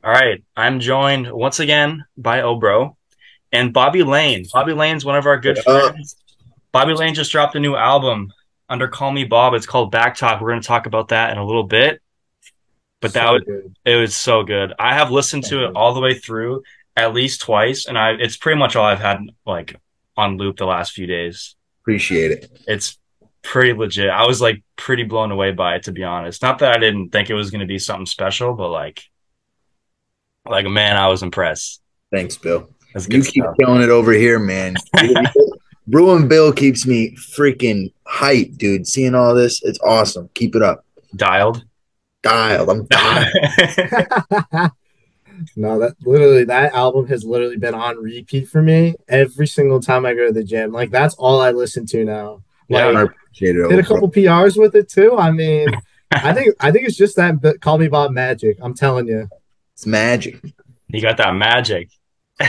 All right, I'm joined once again by Obro and Bobby Lane. Bobby Lane's one of our good Uh, friends. Bobby Lane just dropped a new album under Callmebob. It's called Back Talk. We're going to talk about that in a little bit, but that so was good. it was so good. I have listened So to it good. all the way through at least twice, and I it's pretty much all I've had like on loop the last few days. Appreciate it. It's pretty legit. I was like pretty blown away by it, to be honest. Not that I didn't think it was going to be something special, but like man, I was impressed. Thanks, Bill. That's good You keep stuff. killing it over here, man. Brewing Bill keeps me freaking hyped, dude. Seeing all this, it's awesome. Keep it up. Dialed. Dialed. I'm dialed. No, that album has literally been on repeat for me every single time I go to the gym. Like that's all I listen to now. Yeah. I Like appreciate it, hit a old bro. couple PRs with it too. I mean, I think it's just that Call Me Bob magic. I'm telling you. It's magic. You got that magic. All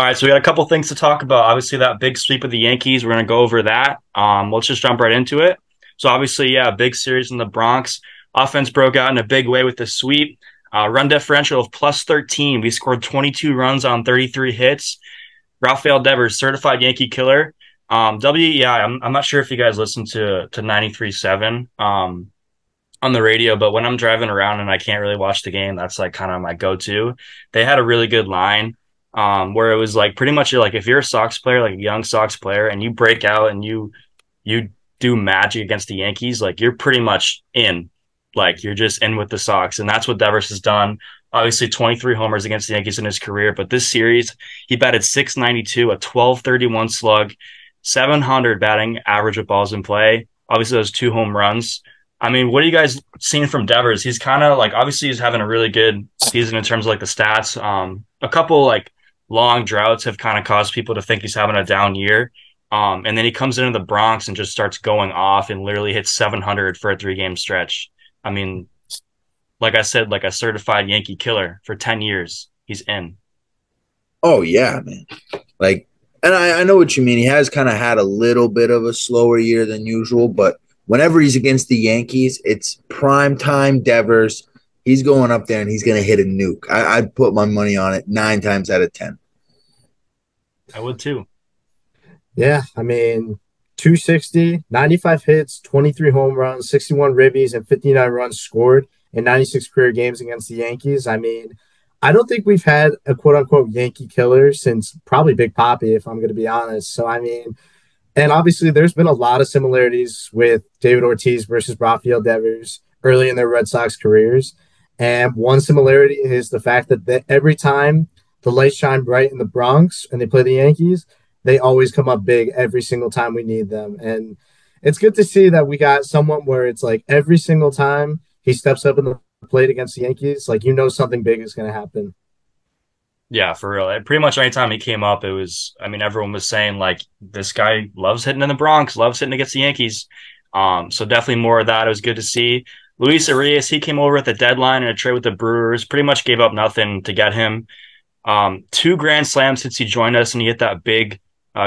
right, so we got a couple things to talk about. Obviously, that big sweep of the Yankees. We're going to go over that. Let's just jump right into it. So obviously, yeah, big series in the Bronx. Offense broke out in a big way with the sweep. Run differential of plus 13. We scored 22 runs on 33 hits. Rafael Devers, certified Yankee killer. Yeah, I'm not sure if you guys listen to 93.7 on the radio, but when I'm driving around and I can't really watch the game, that's like kind of my go-to. They had a really good line where it was like pretty much you're like if you're a Sox player, like a young Sox player, and you break out and you do magic against the Yankees, like you're pretty much in. Like you're just in with the Sox, and that's what Devers has done. Obviously, 23 homers against the Yankees in his career, but this series he batted 692, a 1231 slug, 700 batting average of balls in play. Obviously, those two home runs. I mean, what are you guys seeing from Devers? He's kind of like obviously he's having a really good season in terms of like the stats. A couple like long droughts have kind of caused people to think he's having a down year. And then he comes into the Bronx and just starts going off and literally hits 700 for a 3 game stretch. I mean, like I said, like a certified Yankee killer for 10 years. He's in. Oh yeah, man. Like, and I know what you mean. He has kind of had a little bit of a slower year than usual, but whenever he's against the Yankees, it's prime time Devers. He's going up there and he's going to hit a nuke. I'd put my money on it 9 times out of 10. I would too. Yeah, I mean, 260, 95 hits, 23 home runs, 61 ribbies, and 59 runs scored in 96 career games against the Yankees. I mean, I don't think we've had a quote unquote Yankee killer since probably Big Papi, if I'm going to be honest. So, I mean, and obviously there's been a lot of similarities with David Ortiz versus Rafael Devers early in their Red Sox careers. And one similarity is the fact that every time the lights shine bright in the Bronx and they play the Yankees, they always come up big every single time we need them. And it's good to see that we got someone where it's like every single time he steps up in the plate against the Yankees, like something big is going to happen. Yeah, for real. Pretty much anytime he came up, it was, I mean, everyone was saying like this guy loves hitting in the Bronx, loves hitting against the Yankees. So definitely more of that. It was good to see. Luis Arias, he came over at the deadline in a trade with the Brewers, pretty much gave up nothing to get him. Two grand slams since he joined us, and he hit that big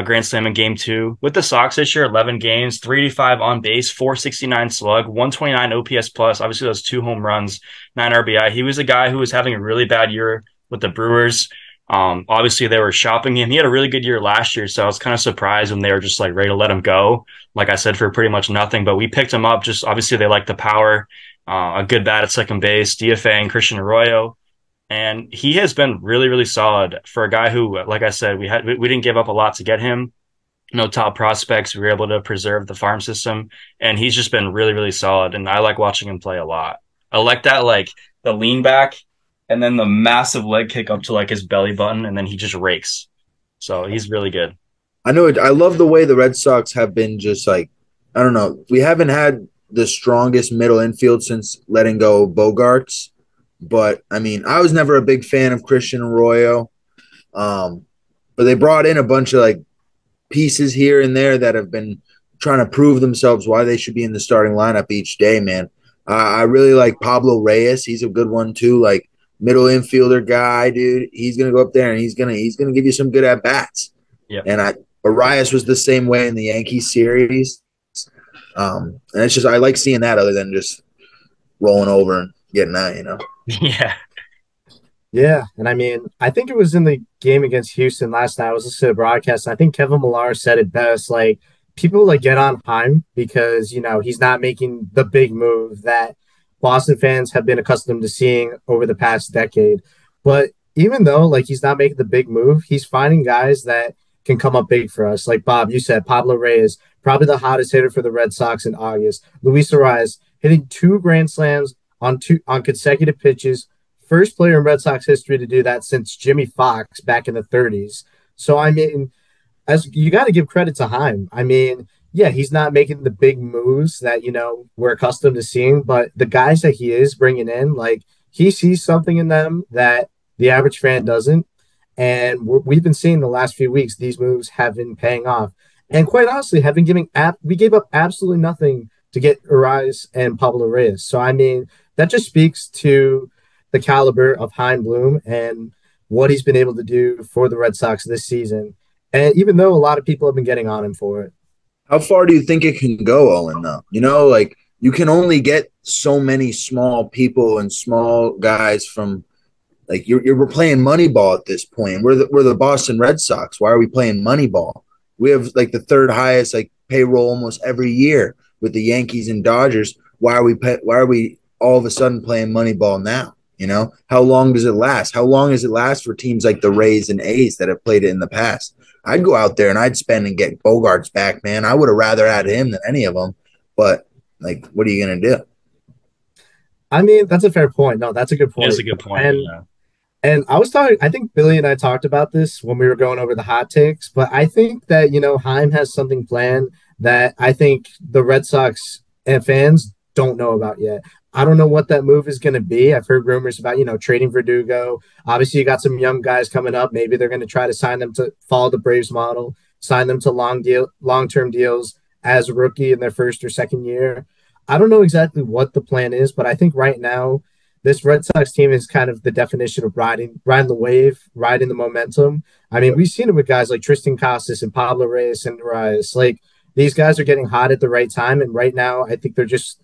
grand slam in game 2. With the Sox this year, 11 games, 385 on base, 469 slug, 129 OPS plus. Obviously, those two home runs, 9 RBI. He was a guy who was having a really bad year with the Brewers. Obviously, they were shopping him. He had a really good year last year, so I was kind of surprised when they were just like ready to let him go. Like I said, for pretty much nothing. But we picked him up. Just obviously, they like the power, a good bat at second base, DFA and Christian Arroyo. And he has been really, really solid for a guy who, like I said, we didn't give up a lot to get him. No top prospects. We were able to preserve the farm system, and he's just been really, really solid. And I like watching him play a lot. I like that, like the lean back, and then the massive leg kick up to like his belly button, and then he just rakes. So he's really good. I know it. I love the way the Red Sox have been just like, I don't know. We haven't had the strongest middle infield since letting go of Bogarts. But I mean, I was never a big fan of Christian Arroyo. Um, but they brought in a bunch of like pieces here and there that have been trying to prove themselves why they should be in the starting lineup each day, man. I really like Pablo Reyes. He's a good one too. Like middle infielder guy, dude. He's gonna go up there and he's gonna give you some good at bats. Yep. And Arias was the same way in the Yankees series. And it's just I like seeing that other than just rolling over and getting that. Yeah. Yeah, and I mean, I think it was in the game against Houston last night. I was listening to the broadcast, and I think Kevin Millar said it best. Like people like get on Heim because he's not making the big move that Boston fans have been accustomed to seeing over the past decade. But even though like he's not making the big move, he's finding guys that can come up big for us. Like Bob, you said Pablo Reyes, probably the hottest hitter for the Red Sox in August. Luis Ariz hitting two grand slams on consecutive pitches, first player in Red Sox history to do that since Jimmy Fox back in the 30s. So I mean, as you got to give credit to Heim. I mean, yeah, he's not making the big moves that we're accustomed to seeing, but the guys that he is bringing in, like he sees something in them that the average fan doesn't, and we've been seeing the last few weeks these moves have been paying off, and quite honestly, have been giving we gave up absolutely nothing to get Ariz and Pablo Reyes. So I mean, that just speaks to the caliber of Hein Bloom and what he's been able to do for the Red Sox this season. And even though a lot of people have been getting on him for it. How far do you think it can go, Owen, though? Like you can only get so many small people and small guys from like we're playing Moneyball at this point. We're the Boston Red Sox. Why are we playing Moneyball? We have like the third highest like payroll almost every year with the Yankees and Dodgers. Why are we all of a sudden playing Moneyball now? How long does it last? How long does it last for teams like the Rays and A's that have played it in the past? I'd go out there and I'd spend and get Bogarts back, man. I would have rather had him than any of them. But like, what are you gonna do? I mean, that's a fair point. No, that's a good point. That's a good point. And Yeah. and I was talking, I think Billy and I talked about this when we were going over the hot takes, but I think that, Heim has something planned that I think the Red Sox and fans don't know about yet. I don't know what that move is going to be. I've heard rumors about, trading Verdugo. Obviously, you got some young guys coming up. Maybe they're going to try to sign them to follow the Braves model, sign them to long-term deals as a rookie in their first or second year. I don't know exactly what the plan is, but I think right now this Red Sox team is kind of the definition of riding the wave, riding the momentum. I mean, we've seen it with guys like Tristan Casas and Pablo Reyes and Ariz. Like these guys are getting hot at the right time, and right now I think they're just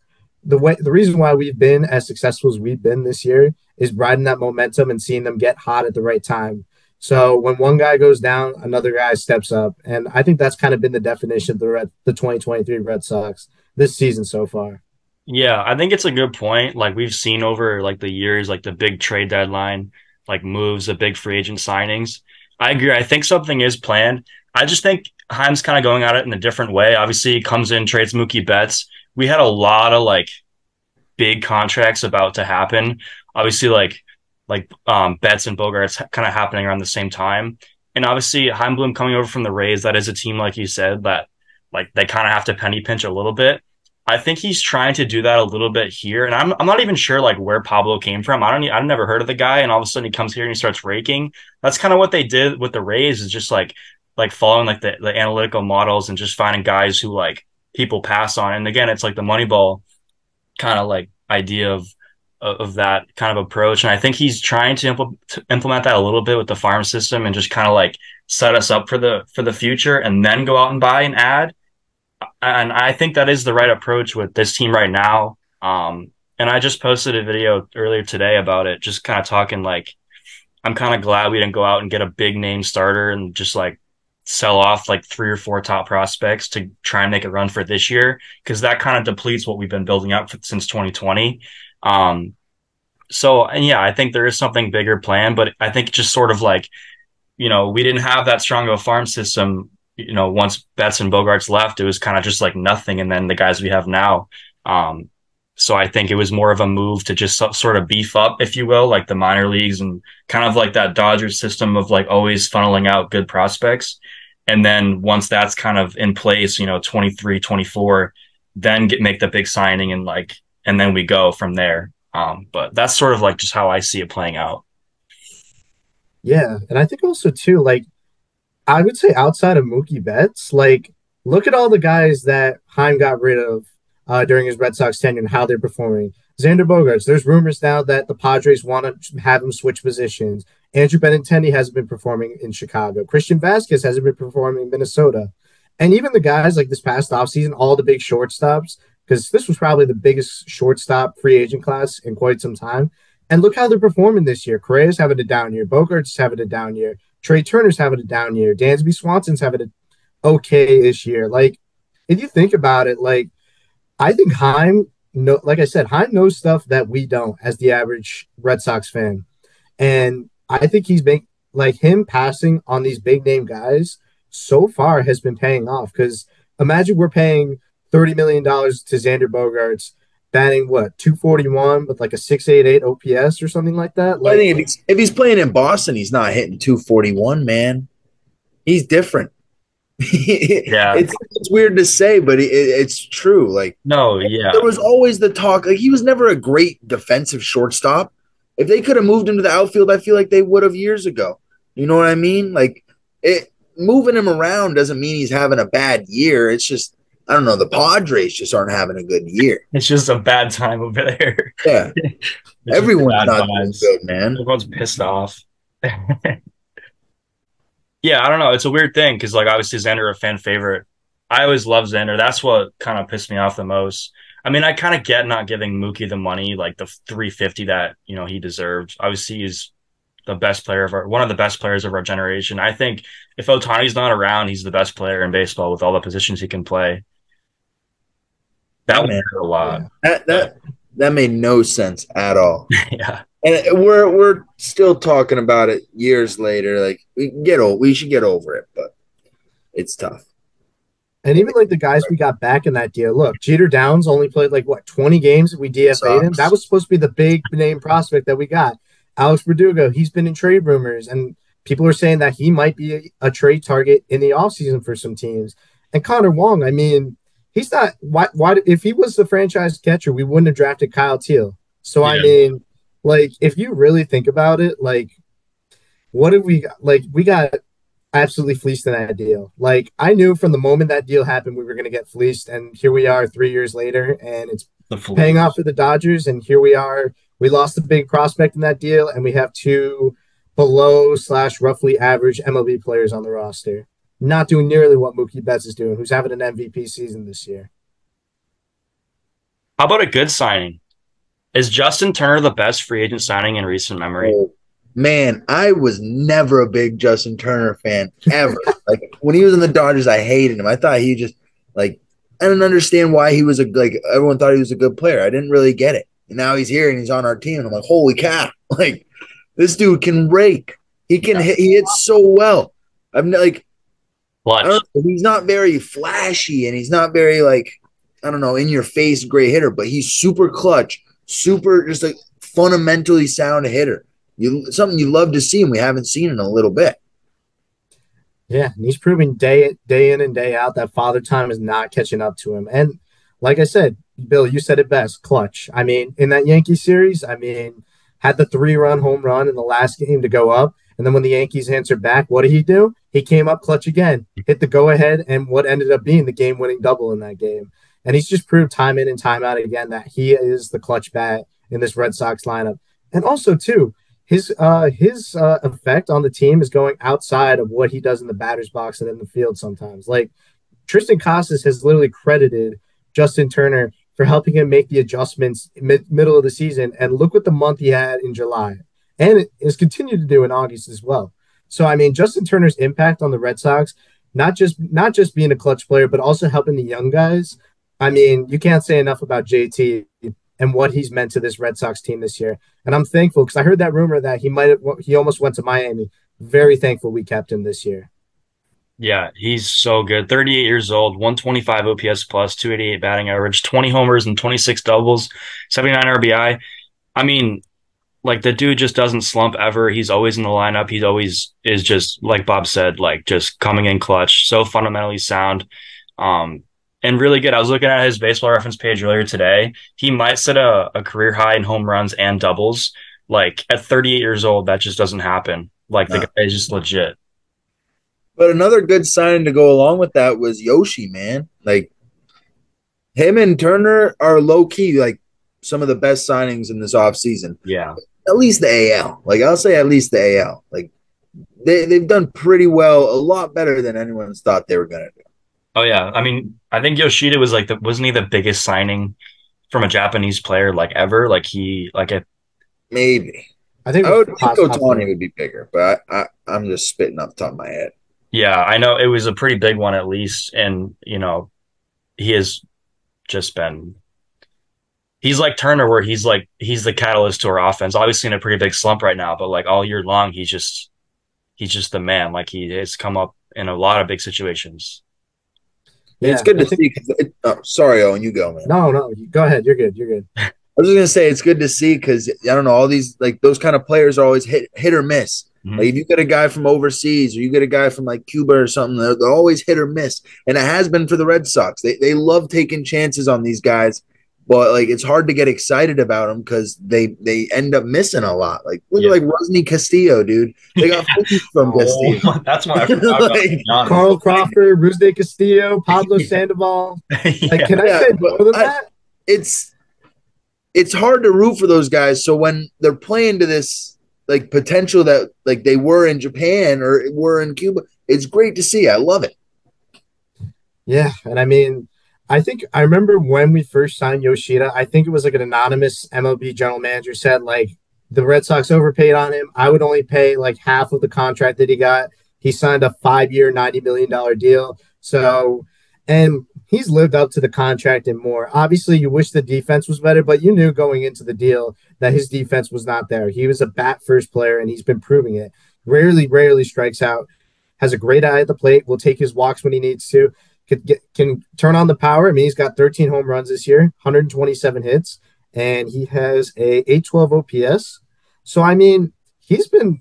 the reason why we've been as successful as we've been this year is riding that momentum and seeing them get hot at the right time. So when one guy goes down, another guy steps up, and I think that's kind of been the definition of the 2023 Red Sox this season so far. Yeah, I think it's a good point. Like we've seen over like the years, like the big trade deadline, like moves, the big free agent signings. I agree. I think something is planned. I just think Heim's kind of going at it in a different way. Obviously, he comes in, trades Mookie Betts. We had a lot of like big contracts about to happen. Obviously, Betts and Bogarts kind of happening around the same time. And obviously, Heim Bloom coming over from the Rays, that is a team, like you said, that like they kind of have to penny pinch a little bit. I think he's trying to do that a little bit here, and I'm not even sure like where Pablo came from. I've never heard of the guy, and all of a sudden he comes here and he starts raking. That's kind of what they did with the Rays, is just like following like the analytical models and just finding guys who like people pass on. And again, it's like the Moneyball kind of like idea of that kind of approach. And I think he's trying to implement that a little bit with the farm system and just kind of like set us up for the future, and then go out and buy and add. And I think that is the right approach with this team right now. And I just posted a video earlier today about it, just kind of talking like, I'm kind of glad we didn't go out and get a big name starter and just like sell off like 3 or 4 top prospects to try and make a run for this year, because that kind of depletes what we've been building up since 2020. And yeah, I think there is something bigger planned, but I think just sort of like, we didn't have that strong of a farm system. Once Betts and Bogarts left, it was kind of just like nothing. And then the guys we have now. So I think it was more of a move to just sort of beef up, if you will, like the minor leagues, and kind of like that Dodgers system of like always funneling out good prospects. And then once that's kind of in place, 23, 24, then make the big signing and then we go from there. But that's sort of like just how I see it playing out. Yeah, and I think also too, like I would say outside of Mookie Betts, like look at all the guys that Heim got rid of during his Red Sox tenure and how they're performing. Xander Bogaerts, there's rumors now that the Padres want to have him switch positions. Andrew Benintendi hasn't been performing in Chicago. Christian Vasquez hasn't been performing in Minnesota. And even the guys like this past offseason, all the big shortstops, because this was probably the biggest shortstop free agent class in quite some time. And look how they're performing this year. Correa's having a down year. Bogart's having a down year. Trey Turner's having a down year. Dansby Swanson's having an okay-ish year. Like, if you think about it, like, I think Heim, no, like I said, Heim knows stuff that we don't as the average Red Sox fan. And I think he's been like him passing on these big name guys so far has been paying off. Because imagine we're paying $30 million to Xander Bogaerts, batting what 241 with like a 688 OPS or something like that. I Like, think if he's playing in Boston, he's not hitting 241, man. He's different. Yeah. It's weird to say, but it's true. Like, No, yeah. there was always the talk. Like, he was never a great defensive shortstop. If they could have moved him to the outfield, I feel like they would have years ago. You know what I mean? Like, moving him around doesn't mean he's having a bad year. It's just, I don't know. The Padres just aren't having a good year. It's just a bad time over there. Yeah, It's everyone's bad not doing vibes. good, man. Everyone's pissed off. Yeah, I don't know. It's a weird thing because, like, obviously Xander a fan favorite. I always love Xander. That's what kind of pissed me off the most. I mean, I kind of get not giving Mookie the money, like the 350 that he deserved. Obviously, he's the best player of one of the best players of our generation. I think if Otani's not around, he's the best player in baseball with all the positions he can play. That Yeah, would man. hurt a lot. That made no sense at all. Yeah. And we're still talking about it years later. Like, we should get over it, but it's tough. and even like the guys we got back in that deal. Look, Jeter Downs only played like what 20 games. We DFA'd him. That was supposed to be the big name prospect that we got. Alex Verdugo, he's been in trade rumors, and people are saying that he might be a trade target in the offseason for some teams. And Connor Wong, I mean, he's not. Why? If he was the franchise catcher, we wouldn't have drafted Kyle Teal. So I mean, like, if you really think about it, like, what have we got? Like, we got absolutely fleeced in that deal. Like, I knew from the moment that deal happened, we were going to get fleeced. And here we are 3 years later, and it's paying off for the Dodgers. And here we are. We lost a big prospect in that deal, and we have two below/roughly average MLB players on the roster. Not doing nearly what Mookie Betts is doing, who's having an MVP season this year. How about a good signing? Is Justin Turner the best free agent signing in recent memory? Oh, man, I was never a big Justin Turner fan ever. Like, when he was in the Dodgers, I hated him. I thought he just, like, I didn't understand why he was everyone thought he was a good player. I didn't really get it. And now he's here and he's on our team. And I'm like, holy cow. Like, this dude can rake. He can hit. He hits so well. I'm like, I don't know, he's not very flashy and he's not very, like, I don't know, in your face great hitter, but he's super clutch, super just like fundamentally sound hitter. Something you love to see, and we haven't seen in a little bit. Yeah, and he's proving day in and day out that father time is not catching up to him. And like I said, Bill, you said it best, clutch. I mean, in that Yankee series, I mean, had the 3-run home run in the last game to go up. And then when the Yankees answered back, what did he do? He came up clutch again, hit the go-ahead, and what ended up being the game-winning double in that game. And he's just proved time in and time out again that he is the clutch bat in this Red Sox lineup. And also, too, his effect on the team is going outside of what he does in the batter's box and in the field sometimes. Like, Tristan Casas has literally credited Justin Turner for helping him make the adjustments middle of the season. And look what the month he had in July. And it has continued to do in August as well. So, I mean, Justin Turner's impact on the Red Sox, not just being a clutch player, but also helping the young guys. I mean, you can't say enough about JT and what he's meant to this Red Sox team this year. And I'm thankful because I heard that rumor that he almost went to Miami. Very thankful we kept him this year. Yeah, he's so good. 38 years old, 125 OPS plus, 288 batting average, 20 homers and 26 doubles, 79 RBI. I mean, like, the dude just doesn't slump ever. He's always in the lineup. He always is, just like Bob said, like, just coming in clutch, so fundamentally sound. And really good. I was looking at his baseball reference page earlier today. He might set a career high in home runs and doubles. Like, at 38 years old, that just doesn't happen. Like, the guy is just legit. But another good sign to go along with that was Yoshi, man. Like, him and Turner are low-key, like, some of the best signings in this offseason. Yeah. At least the AL. Like, I'll say at least the AL. Like, they've done pretty well, a lot better than anyone's thought they were going to do. Oh yeah. I mean, I think Yoshida was like wasn't he the biggest signing from a Japanese player like ever? Like he like a Maybe. I think I would think top Otani three. would be bigger, but I'm just spitting off the top of my head. yeah, I know it was a pretty big one at least. And he has just been he's like Turner where he's the catalyst to our offense. Obviously in a pretty big slump right now, but like all year long he's just the man. Like he has come up in a lot of big situations. And it's Yeah, good I to think see. Oh, sorry, Owen, you go, man. no, go ahead. You're good. You're good. I was just gonna say it's good to see because I don't know all these like those kind of players are always hit or miss. Like Mhm. if you get a guy from overseas or you get a guy from like Cuba or something, they're always hit or miss, and it has been for the Red Sox. They love taking chances on these guys, but like it's hard to get excited about them because they end up missing a lot. Like look at Yeah. like Rosny Castillo, dude. They got 50 from Oh, Castillo. that's why I forgot about Like, Giannis. Carl Crawford, Rusney Castillo, Pablo Sandoval. Like, Yeah. can I yeah, say but more than that? it's it's hard to root for those guys. So when they're playing to this like potential that like they were in Japan or were in Cuba, it's great to see. I love it. Yeah, and I mean, I think I remember when we first signed Yoshida. I think it was like an anonymous MLB general manager said like the Red Sox overpaid on him. I would only pay like half of the contract that he got. He signed a 5 year, $90 million deal. So, and he's lived up to the contract and more. Obviously, you wish the defense was better, but you knew going into the deal that his defense was not there. He was a bat first player, and he's been proving it. Rarely strikes out. Has a great eye at the plate. Will take his walks when he needs to can turn on the power. I mean, he's got 13 home runs this year, 127 hits, and he has a 812 OPS. So I mean, he's been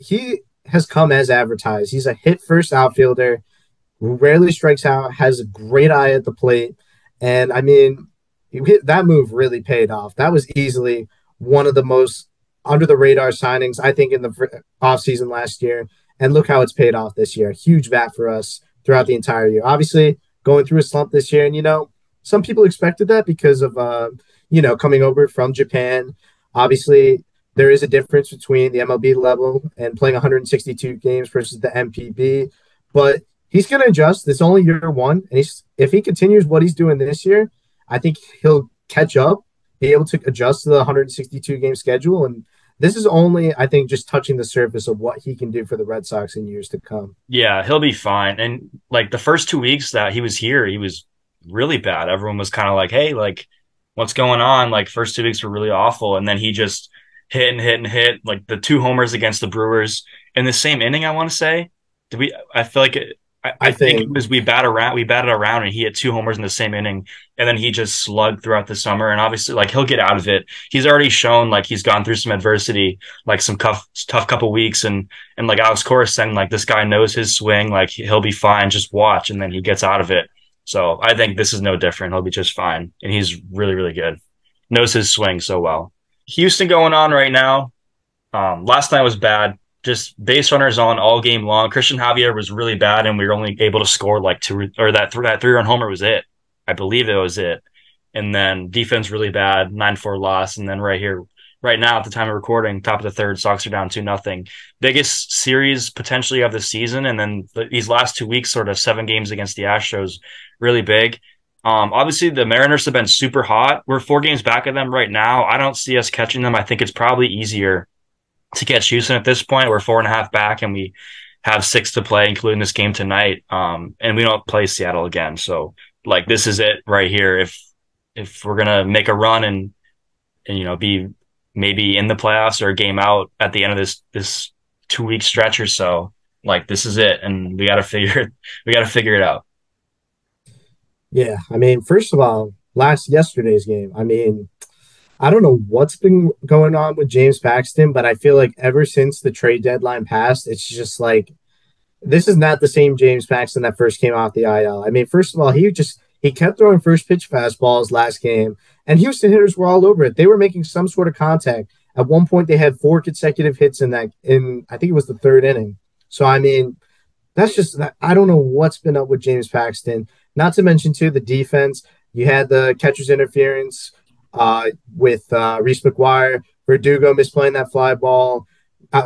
he has come as advertised. He's a hit first outfielder who rarely strikes out, has a great eye at the plate, and I mean, that move really paid off. That was easily one of the most under the radar signings I think in the offseason last year. And look how it's paid off this year. Huge bat for us throughout the entire year. Obviously, going through a slump this year, and some people expected that because of coming over from Japan. Obviously, there is a difference between the MLB level and playing 162 games versus the MPB, but he's going to adjust. It's only year one, and if he continues what he's doing this year, I think he'll catch up, be able to adjust to the 162 game schedule, and this is only, I think, just touching the surface of what he can do for the Red Sox in years to come. Yeah, he'll be fine. And like the first 2 weeks that he was here, he was really bad. Everyone was kind of like, "Hey, like, what's going on?" Like, first 2 weeks were really awful, and then he just hit and hit and hit. Like the two homers against the Brewers in the same inning. I want to say, did we? I feel like I I think it think, was we batted around, and he had two homers in the same inning, and then he just slugged throughout the summer. And obviously, like he'll get out of it. He's already shown like he's gone through some adversity, like some tough couple weeks, and like Alex Cora saying, like this guy knows his swing, like he'll be fine. Just watch, and then he gets out of it. So I think this is no different. He'll be just fine, and he's really really good. Knows his swing so well. Houston going on right now. Last night was bad. Just base runners on all game long. Christian Javier was really bad, and we were only able to score like two or that 3 run homer was it. I believe it was it. And then defense really bad, 9-4 loss. And then right here, right now at the time of recording, top of the third, Sox are down 2-0. Biggest series potentially of the season. And then these last 2 weeks, sort of 7 games against the Astros, really big. Obviously the Mariners have been super hot. We're 4 games back of them right now. I don't see us catching them. I think it's probably easier to catch Houston at this point. We're 4.5 back, and we have 6 to play, including this game tonight. And we don't play Seattle again. So like this is it right here. If we're gonna make a run and be maybe in the playoffs or a game out at the end of this 2 week stretch or so, like this is it, and we gotta figure it out. yeah, I mean, first of all, yesterday's game, I mean, I don't know what's been going on with James Paxton, but I feel like ever since the trade deadline passed, it's just like this is not the same James Paxton that first came off the IL. I mean, first of all, he kept throwing first pitch fastballs last game, and Houston hitters were all over it. They were making some sort of contact. At one point, they had 4 consecutive hits in I think it was the third inning. So I mean, that's just I don't know what's been up with James Paxton. Not to mention too the defense. You had the catcher's interference with Reese McGuire, Verdugo misplaying that fly ball,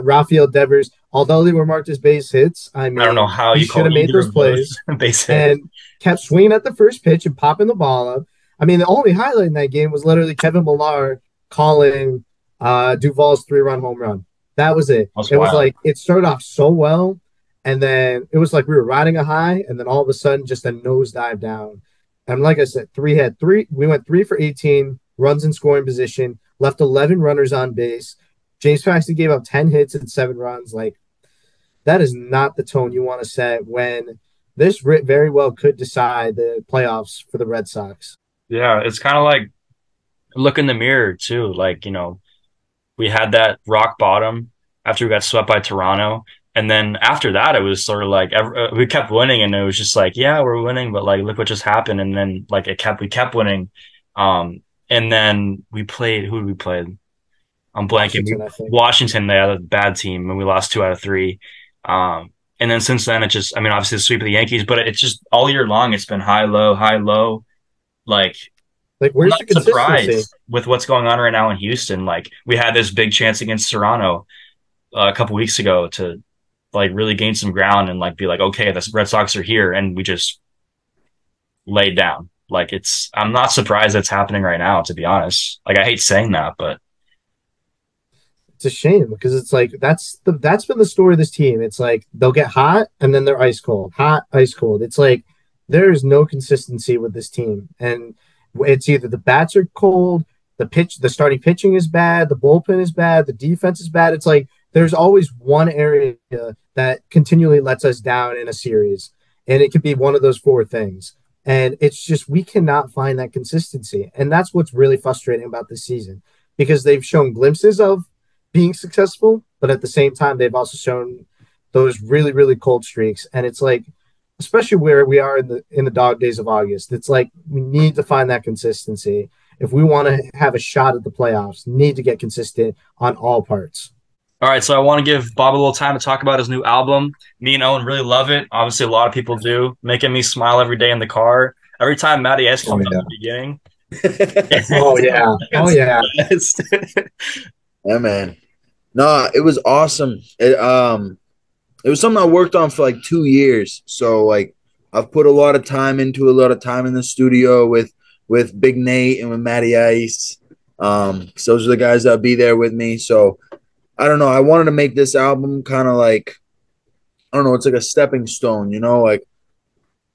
Rafael Devers. although they were marked as base hits, I I don't know mean, how he you should call have made either those of those plays a base hit. and kept swinging at the first pitch and popping the ball up. I mean, the only highlight in that game was literally Kevin Millar calling Duvall's 3-run home run. That was it. That's It was wild. like it started off so well, and then it was like we were riding a high, and then all of a sudden just a nosedive down. And like I said, we went 3 for 18 runs in scoring position, left 11 runners on base. James Paxton gave up 10 hits and 7 runs. Like that is not the tone you want to set when this very well could decide the playoffs for the Red Sox. Yeah, it's kind of like look in the mirror too. Like, we had that rock bottom after we got swept by Toronto. And then after that, it was sort of like we kept winning, and it was just like, yeah, we're winning, but like, look what just happened. And then like we kept winning. And then we played. Who did we play? I'm blanking. Washington, I think. Washington, they had a bad team, and we lost 2 out of 3. And then since then, it just, I mean, obviously the sweep of the Yankees, but it's just all year long, it's been high, low, high, low. Like, Like, I'm where's the not consistency? surprised with what's going on right now in Houston. Like, we had this big chance against Toronto a couple weeks ago to like really gain some ground and like be like, okay, the Red Sox are here, and we just laid down. Like, I'm not surprised that's happening right now, to be honest. Like, I hate saying that, but It's a shame because it's like that's been the story of this team. It's like they'll get hot and then they're ice cold, hot, ice cold. It's like there is no consistency with this team, and it's either the bats are cold, the starting pitching is bad, the bullpen is bad, the defense is bad. It's like there's always one area that continually lets us down in a series, and it could be one of those 4 things. And it's just we cannot find that consistency, and that's what's really frustrating about this season because they've shown glimpses of being successful, but at the same time, they've also shown those really, really cold streaks. And it's like, especially where we are in the dog days of August, it's like we need to find that consistency. If we want to have a shot at the playoffs, need to get consistent on all parts. all right, so I want to give Bob a little time to talk about his new album. Me and Owen really love it. Obviously, a lot of people do, making me smile every day in the car. Every time Matty S Oh comes on yeah. in the beginning. Oh yeah. Oh yeah. Yeah, man. No, it was awesome. It was something I worked on for like 2 years. So like I've put a lot of time into a lot of time in the studio with Big Nate and with Matty Ice. So those are the guys that'll be there with me. So I don't know. I wanted to make this album kind of like I don't know. It's like a stepping stone, like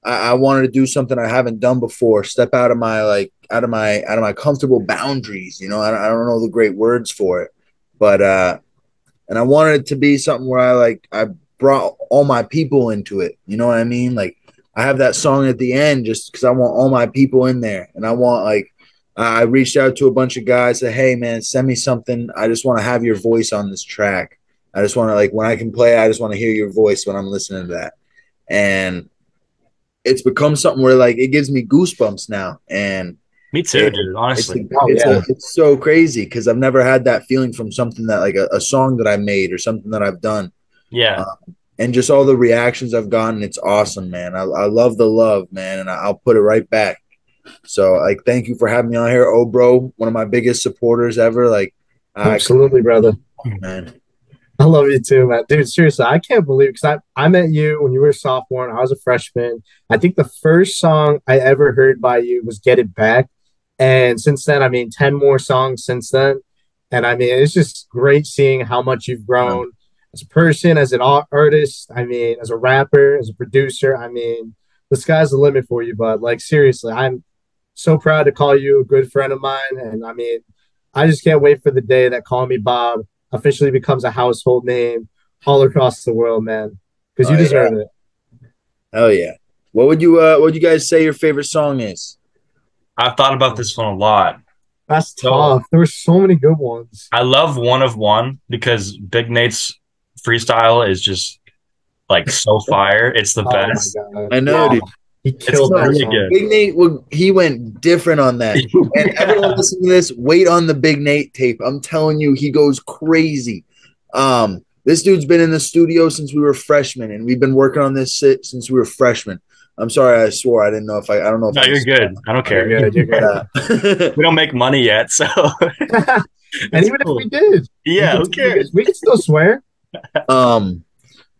I wanted to do something I haven't done before. Step out of my out of my comfortable boundaries. I don't know the great words for it, but and I wanted it to be something where I brought all my people into it. You know what I mean? Like I have that song at the end just because I want all my people in there, and I want I reached out to a bunch of guys, said, "Hey man, send me something. I just want to have your voice on this track. I just want to when I can play, I just want to hear your voice when I'm listening to that." And it's become something where it gives me goosebumps now, and Me too, dude. Honestly, it's so crazy because I've never had that feeling from something that a song that I made or something that I've done. yeah. And just all the reactions I've gotten, it's awesome, man. I love the love, man, and I'll put it right back. So thank you for having me on here. Oh, bro, one of my biggest supporters ever. Absolutely, brother. Man. I love you too, man. Dude, seriously, I can't believe because I met you when you were a sophomore and I was a freshman. I think the first song I ever heard by you was Get It Back. And since then, I mean, 10 more songs since then. And I mean, it's just great seeing how much you've grown as a person, as an artist. I mean, as a rapper, as a producer. I mean, the sky's the limit for you, bud. Like, seriously, I'm so proud to call you a good friend of mine. And I mean, I just can't wait for the day that Callmebob officially becomes a household name all across the world, man. Because you deserve it. Oh yeah. What would you guys say your favorite song is? I've thought about this one a lot. That's tough. There were so many good ones. I love One of One because Big Nate's freestyle is just so fire. It's the best. My God. I know, dude. He killed that really song. good. Big Nate, he went different on that. And everyone listening to this, wait on the Big Nate tape. I'm telling you, he goes crazy. This dude's been in the studio since we were freshmen, and we've been working on this since we were freshmen. I'm sorry, I swore. I didn't know if I don't know if No, you're good. I don't care. You're good. We don't make money yet, so And even if we did, yeah, who cares? We could still swear. Um,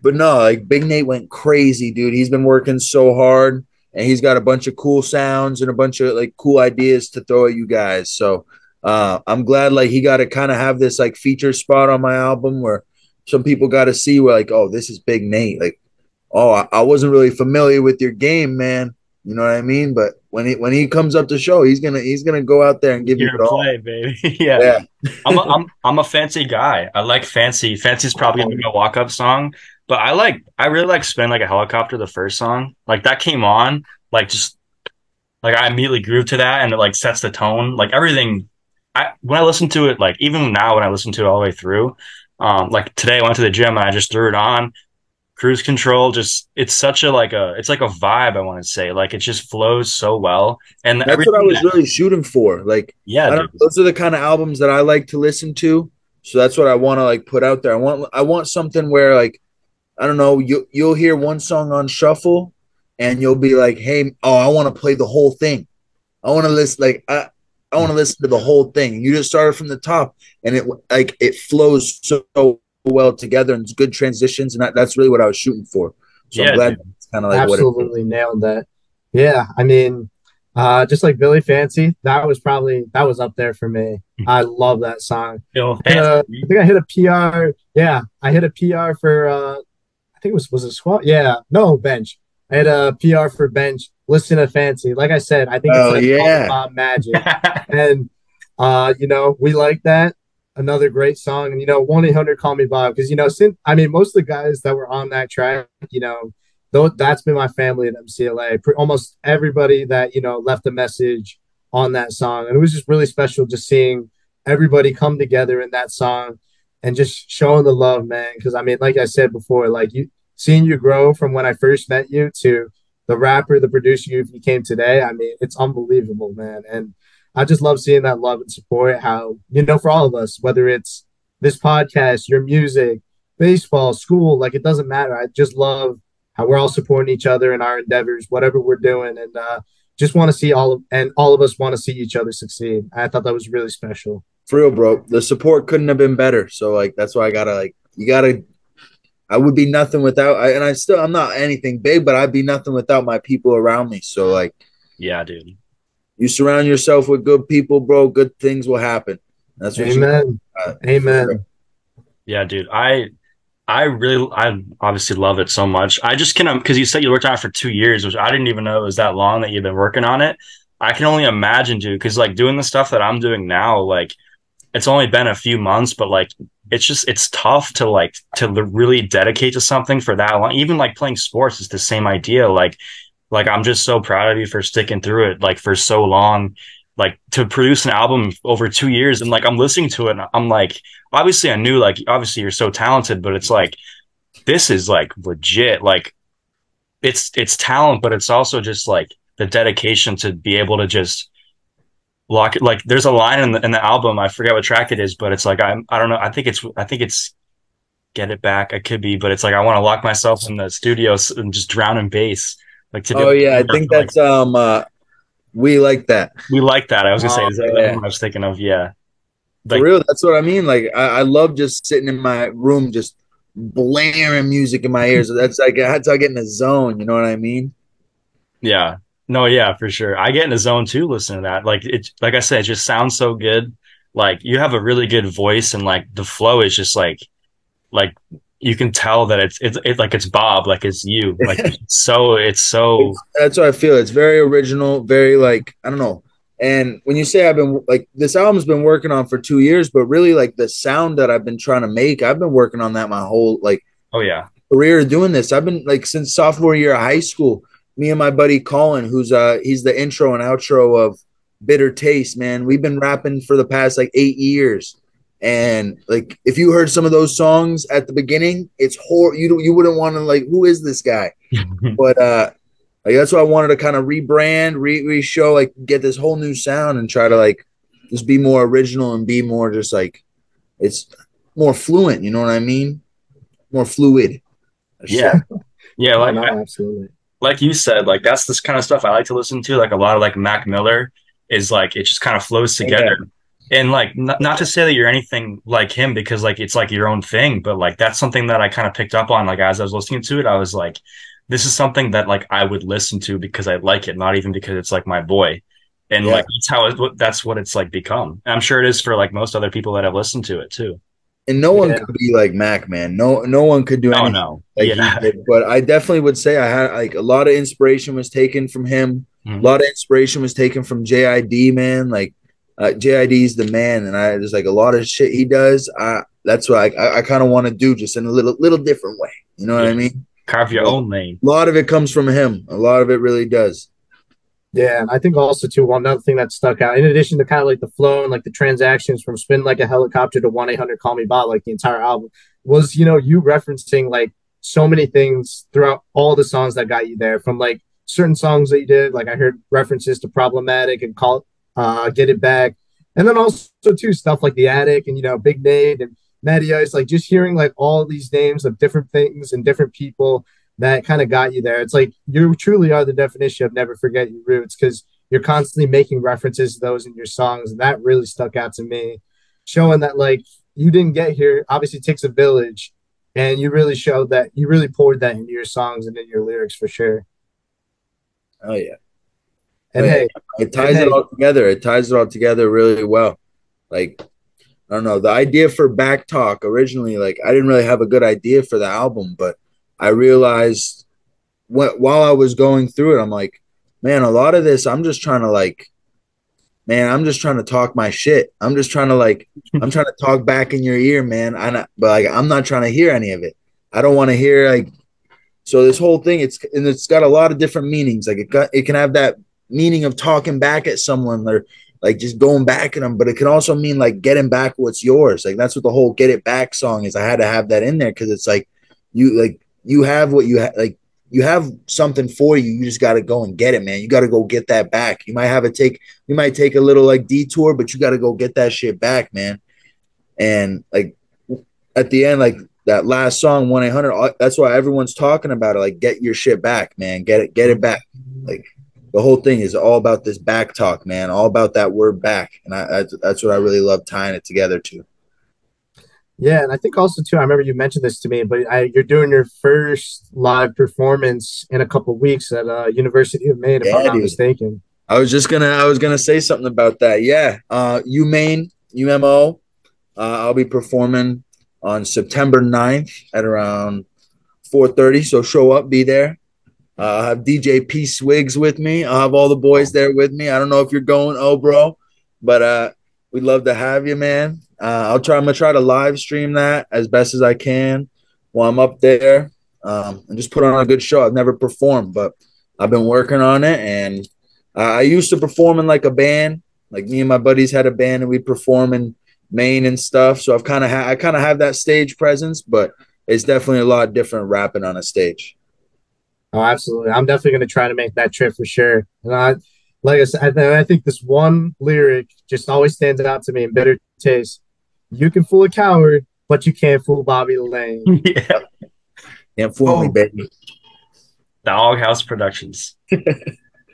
but no, like Big Nate went crazy, dude. He's been working so hard, and he's got a bunch of cool sounds and a bunch of like cool ideas to throw at you guys. So I'm glad like he got to kind of have this like feature spot on my album where some people got to see where like, oh, this is Big Nate. Like, oh, I wasn't really familiar with your game, man. You know what I mean? But when he comes up to show, he's gonna go out there and give you Here it to all. play, baby. Yeah. Yeah. I'm a fancy guy. I like fancy. Fancy's probably gonna be my walk up song, but I really like Spin Like a Helicopter, the first song. Like that came on, like just like I immediately groove to that and it like sets the tone. Like everything I when I listen to it, like even now when I listen to it all the way through, like today I went to the gym and I just threw it on. Cruise Control, just it's such a it's like a vibe, I want to say. Like it just flows so well. And That's what I everything was that really shooting for. Like, yeah, I don't. dude. Those are the kind of albums that I like to listen to. So that's what I want to like put out there. I want something where like I don't know. You'll hear one song on shuffle, and you'll be like, hey, oh, I want to play the whole thing. I want to listen like I want to listen to the whole thing. You just started from the top, and it flows so well together, and it's good transitions, and that's really what I was shooting for. So I'm Yeah, glad dude. it's kind of like what it is. Absolutely nailed that. Yeah, I mean, just like Billy Fancy, that was up there for me. I love that song. Feel fancy. I think I hit a PR. Yeah, I hit a PR for I think it was a squat. Yeah, no bench. I had a PR for bench. Listen to Fancy. Like I said, I think it's Oh like yeah, Callmebob magic, and we like that. Another great song, and 1-800 Call Me Bob, because since I mean most of the guys that were on that track, though that's been my family at MCLA. Almost everybody that left a message on that song, and it was just really special just seeing everybody come together in that song and just showing the love, man. Because I mean, like I said before, like seeing you grow from when I first met you to the rapper, the producer you became today. I mean, it's unbelievable, man. And I just love seeing that love and support. How for all of us, whether it's this podcast, your music, baseball, school, like it doesn't matter. I just love how we're all supporting each other in our endeavors, whatever we're doing, and just want to see all of us want to see each other succeed. I thought that was really special. for real, bro. The support couldn't have been better. So like that's why I gotta like you gotta. I would be nothing without. I'm not anything big, but I'd be nothing without my people around me. So like Yeah, dude. you surround yourself with good people, bro. Good things will happen. That's what you. Amen. For real. Amen. Yeah, dude. I obviously love it so much. I just can because you said you worked on it for 2 years, which I didn't even know it was that long that you've been working on it. I can only imagine, dude, because like doing the stuff that I'm doing now, like it's only been a few months, but like it's tough to really dedicate to something for that long. Even like playing sports is the same idea. Like I'm just so proud of you for sticking through it like for so long. Like to produce an album over 2 years and like I'm listening to it and I'm like, obviously I knew like obviously you're so talented, but it's like this is like legit. Like it's talent, but it's also just like the dedication to be able to just lock it. Like there's a line in the album, I forget what track it is, but it's like I don't know. I think it's Get It Back. I could be, but it's like I want to lock myself in the studio and just drown in bass. Like to be Oh able to yeah, I do that think for, like that's we like that. we like that. I was gonna say, Oh is that yeah. what I was thinking of? Yeah. For Like real, that's what I mean. Like I love just sitting in my room just blaring music in my ears. That's like that's how I get in the zone, you know what I mean? yeah. No, yeah, for sure. I get in a zone too listening to that. Like it like I said, it just sounds so good. Like you have a really good voice and like the flow is just like you can tell that it's like it's Bob, like it's you. Like it's so That's what I feel. It's very original, very like I don't know. And when you say I've been like this album's been working on for 2 years, but really like the sound that I've been trying to make, I've been working on that my whole like oh yeah. career doing this. I've been like since sophomore year of high school. Me and my buddy Colin, who's he's the intro and outro of Bitter Taste, man. We've been rapping for the past like 8 years. And like if you heard some of those songs at the beginning, it's horrible. You wouldn't want to like, who is this guy? But like that's why I wanted to kind of rebrand, re-show, like get this whole new sound and try to like just be more original and be more just like it's more fluent, you know what I mean? More fluid. Yeah. Yeah, Oh like no, absolutely. like you said, like that's this kind of stuff I like to listen to. Like a lot of like Mac Miller is like it just kind of flows Yeah. together. And like not to say that you're anything like him because like it's like your own thing, but like that's something that I kind of picked up on. Like as I was listening to it, I was like, this is something that like I would listen to because I like it, not even because it's like my boy. And Yeah. like that's what it's like become. And I'm sure it is for like most other people that have listened to it too. And no one Yeah. could be like Mac, man. No one could do Oh anything no. like he Yeah. did. But I definitely would say I had like a lot of inspiration was taken from him. A Mhm. lot of inspiration was taken from JID, man. Like JID is the man, and I there's like a lot of shit he does. That's what I kind of want to do, just in a little different way. You know what I Yeah. mean? Carve your But own lane. a lot of it comes from him. A lot of it really does. Yeah, and I think also too one other thing that stuck out, in addition to kind of like the flow and like the transactions from spin like a helicopter to 1-800 call me Bob, like the entire album, was you referencing like so many things throughout all the songs that got you there. From like certain songs that you did, like I heard references to Problematic and Call Get It Back, and then also too stuff like The Attic and Big Nate and Matty Ice, like just hearing like all these names of different things and different people that kind of got you there. It's like you truly are the definition of never forget your roots, because you're constantly making references to those in your songs. And that really stuck out to me, showing that like you didn't get here. Obviously, it takes a village. And you really showed that, you really poured that into your songs and in your lyrics for sure. Oh yeah. Oh And yeah. hey, It and ties it hey, all together. It ties it all together really well. Like I don't know. The idea for Back Talk originally, like I didn't really have a good idea for the album, but I realized while I was going through it, I'm like, man, a lot of this, I'm just trying to like, man, I'm just trying to talk my shit. I'm just trying to like, I'm trying to talk back in your ear, man. But like, I'm not trying to hear any of it. I don't want to hear like. So this whole thing, it's got a lot of different meanings. Like it can have that meaning of talking back at someone or like just going back at them, but it can also mean like getting back what's yours. Like that's what the whole "Get It Back" song is. I had to have that in there because it's like you have what you have, like you have something for you. You just got to go and get it, man. You got to go get that back. You might take a little like detour, but you got to go get that shit back, man. And like at the end, like that last song, 1-800, that's why everyone's talking about it. Like, get your shit back, man. Get it back. Like, the whole thing is all about this back talk, man. All about that word back. And that's what I really love tying it together to. yeah, and I think also too, I remember you mentioned this to me, but you're doing your first live performance in a couple of weeks at University of Maine, if I'm Yeah, not dude. mistaken. I was gonna say something about that. Yeah. UMO. I'll be performing on September 9th at around 4:30. So show up, be there. I'll have DJ P Swigs with me. I'll have all the boys there with me. I don't know if you're going, oh bro, but we'd love to have you, man. I'm gonna try to live stream that as best as I can while I'm up there. And just put on a good show. I've never performed, but I've been working on it. And I used to perform in like a band. Like me and my buddies had a band, and we'd perform in Maine and stuff. So I kind of have that stage presence, but it's definitely a lot different rapping on a stage. Oh, absolutely. I'm definitely going to try to make that trip for sure. And like I said, I think this one lyric just always stands out to me in Bitter Taste. You can fool a coward, but you can't fool Bobby Lane. Yeah. Can't fool me, Oh, baby. Doghouse Productions.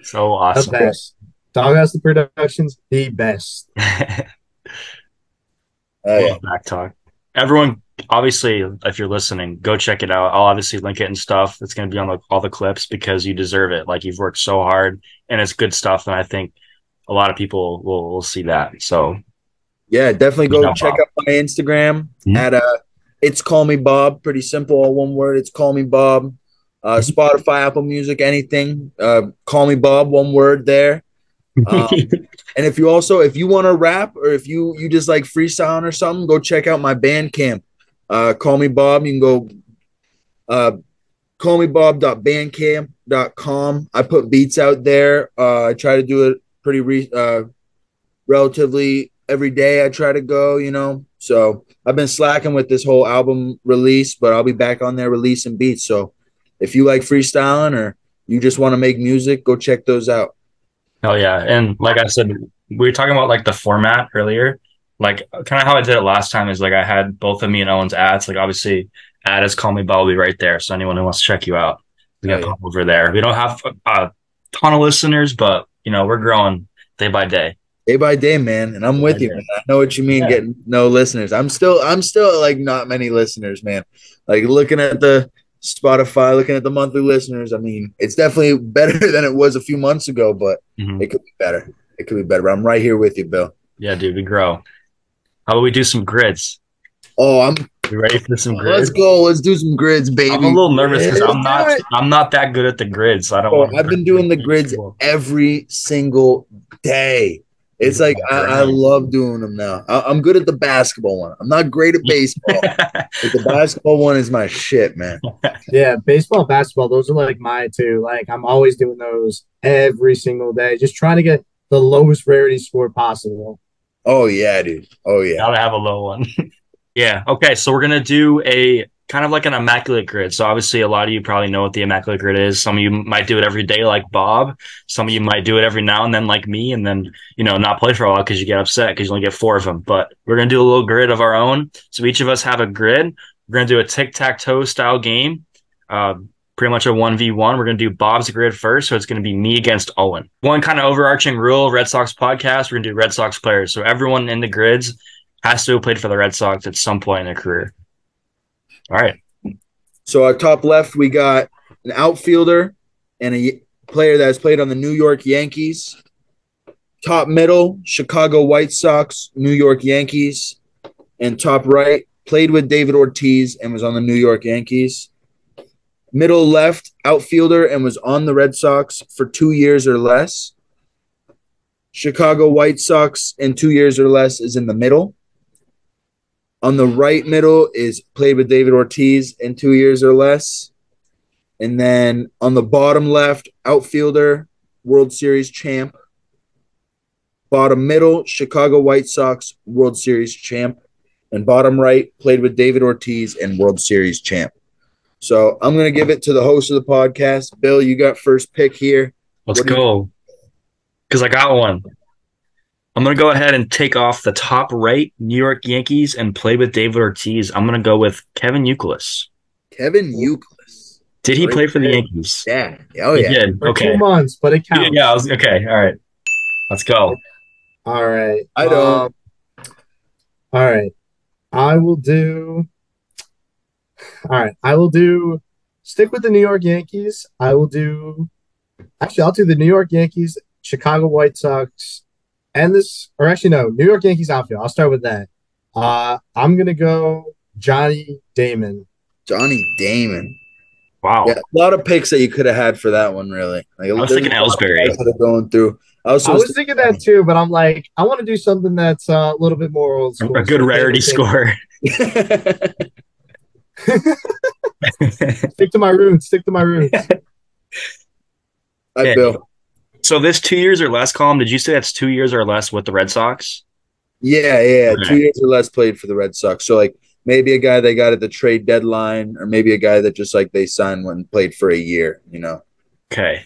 So The awesome. best. Doghouse the Productions, the best. Oh yeah. Love Back Talk. Everyone, obviously, if you're listening, go check it out. I'll obviously link it and stuff. It's going to be on all the clips because you deserve it. Like you've worked so hard and it's good stuff. And I think a lot of people will see that. So, Yeah, definitely good go job, check Bob. out my Instagram Mhm. at it's Callmebob. Pretty simple, all one word. It's Callmebob. Spotify, Apple Music, anything. Callmebob, one word there. And if you want to rap or if you just like freestyling or something, go check out my Bandcamp. Call me Bob. You can go uh, callmebob.bandcamp.com. I put beats out there. I try to do it relatively every day. I try to go, So I've been slacking with this whole album release, but I'll be back on there releasing beats. So if you like freestyling or you just want to make music, go check those out. Hell yeah. And like I said, we were talking about like the format earlier. Like kind of how I did it last time is like I had both of me and Owen's ads. Like obviously ad is Call Me Bob will be right there. So anyone who wants to check you out, we Oh can yeah. pop over there. We don't have a ton of listeners, but we're growing day by day. Day by day, man. And I'm Day by with you, day. man. I know what you mean Yeah. getting no listeners. I'm still like not many listeners, man. Like looking at the Spotify, looking at the monthly listeners. I mean, it's definitely better than it was a few months ago, but Mhm. it could be better. It could be better. But I'm right here with you, Bill. Yeah, dude, we grow. How about we do some grids? Oh, I'm You ready for some let's grids? go. Let's do some grids, I'm a baby. little nervous because Let's do it. I'm not that good at the grids, so I don't Oh, want I've been doing the grids to every single day. It's like I love doing them now. I'm good at the basketball one. I'm not great at baseball, but the basketball one is my shit, man. Yeah, baseball, basketball, those are like my two. Like I'm always doing those every single day, just trying to get the lowest rarity score possible. Oh yeah, dude. Oh yeah. Gotta have a low one. Yeah. Okay. So we're gonna do a kind of like an immaculate grid. So obviously, a lot of you probably know what the immaculate grid is. Some of you might do it every day, like Bob. Some of you might do it every now and then, like me, and then not play for a while because you get upset because you only get 4 of them. But we're gonna do a little grid of our own. So each of us have a grid. We're gonna do a tic-tac-toe style game. Uh, Pretty much a 1v1. We're gonna do Bob's grid first, so it's gonna be me against Owen. One kind of overarching rule, Red Sox podcast. We're gonna do Red Sox players. So everyone in the grids has to have played for the Red Sox at some point in their career. All right. So our top left, we got an outfielder and a player that has played on the New York Yankees. Top middle, Chicago White Sox, New York Yankees. And top right, played with David Ortiz and was on the New York Yankees. Middle left, outfielder and was on the Red Sox for 2 years or less. Chicago White Sox in 2 years or less is in the middle. On the right middle is played with David Ortiz in 2 years or less. And then on the bottom left, outfielder, World Series champ. Bottom middle, Chicago White Sox, World Series champ. And bottom right, played with David Ortiz and World Series champ. So I'm going to give it to the host of the podcast. Bill, you got first pick here. Let's go. Because I got one. I'm going to go ahead and take off the top right New York Yankees and play with David Ortiz. I'm going to go with Kevin Youkilis. Kevin Youkilis. Did he play for the Yankees? Yeah. Oh, He yeah. did. For Okay. 2 months, but it counts. Yeah, okay. All right. Let's go. All right. I don't. All right. I will do. All right. I will do. Stick with the New York Yankees. I will do. Actually, I'll do the New York Yankees, Chicago White Sox, and this. Or actually, no. New York Yankees outfield. I'll start with that. I'm gonna go Johnny Damon. Johnny Damon. Wow. Yeah, a lot of picks that you could have had for that one, really. Like, I was thinking Ellsbury. Going through. I was thinking that too, but I'm like, I want to do something that's a little bit more old school. A good rarity score. Stick to my roots. Stick to my roots. Hi, Bill. So this 2 years or less column, did you say that's 2 years or less with the Red Sox? Yeah. Okay. 2 years or less played for the Red Sox. So, like, maybe a guy they got at the trade deadline, or maybe a guy that just, like, they signed when played for a year, Okay.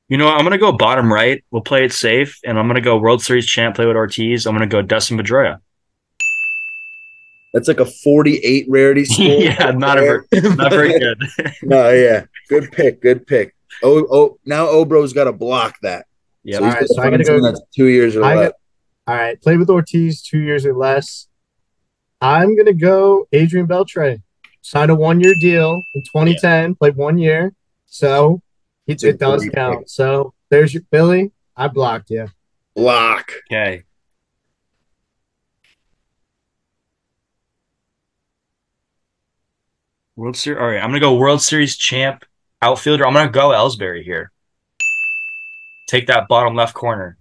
I'm going to go bottom right. We'll play it safe, and I'm going to go World Series champ, play with Ortiz. I'm going to go Dustin Pedroia. That's like a 48 rarity score. Yeah, not very good. No, yeah. Good pick. Oh, now Obro's got to block that. Yeah. So All right, so I got to go. That's 2 years or less. All right, played with Ortiz 2 years or less. I'm going to go Adrian Beltre. Signed a 1-year deal in 2010, played 1 year. So it does count. Pick. So there's your Billy. I blocked you. Block. Okay. World Series. All right, I'm gonna go World Series champ outfielder. I'm gonna go Ellsbury here. Take that bottom left corner.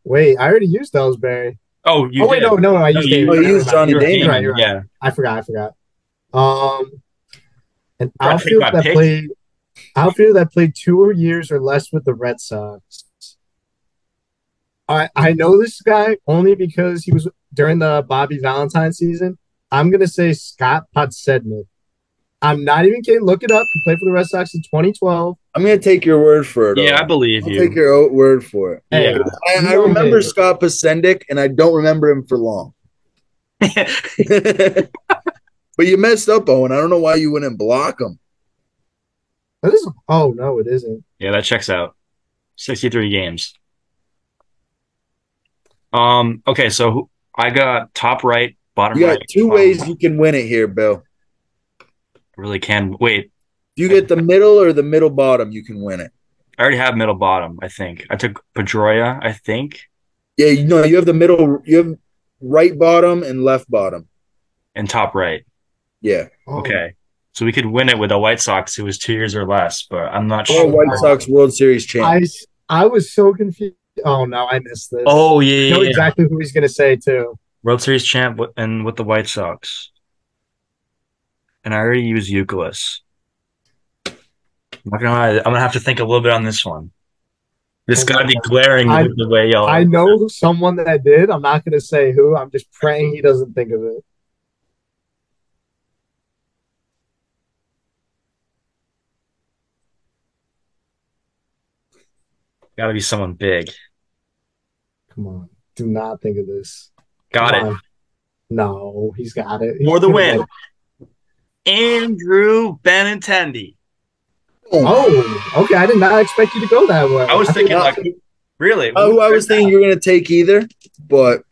Wait, I already used Ellsbury. Oh, you did? Wait, no, I used Damon. You used Johnny Damon. You're right. Yeah, I forgot. An outfielder that played 2 years or less with the Red Sox. I know this guy only because he was during the Bobby Valentine season. I'm going to say Scott Podsednik. I'm not even kidding. Look it up. He played for the Red Sox in 2012. I'm going to take your word for it. Yeah, I believe you. I'll take your word for it. Hey, I remember Scott Podsednik, and I don't remember him for long. But you messed up, Owen. I don't know why you wouldn't block him. Oh, no, it isn't. Yeah, that checks out. 63 games. Okay, so I got top right, bottom You got right, two bottom ways left. you can win it here, Bill. I really can. Wait, If you get the middle or the middle bottom, you can win it. I already have middle bottom, I think. I took Pedroia, I think, Yeah, you have the middle. You have right bottom and left bottom. and top right. Yeah. Oh, Okay. So we could win it with the White Sox, who was 2 years or less, but I'm not Or sure. oh White no. Sox World Series champ. I was so confused. Oh no, I missed this. Oh, I know yeah, yeah, yeah. exactly who he's gonna say too. World Series champ and with the White Sox. And I already used Euclid. I'm not gonna lie, I'm gonna have to think a little bit on this one. This Oh my gotta be god. glaring I with the way I y'all. know someone that did. I'm not gonna say who. I'm just praying he doesn't think of it. Gotta be someone big. Come on. Do not think of this. Come Got it. on. No, he's got it. For He's the gonna get win. it. Andrew Benintendi. Oh, okay. I did not expect you to go that I way. was I think thinking, Not like, really? who I was thinking you were going to take either, but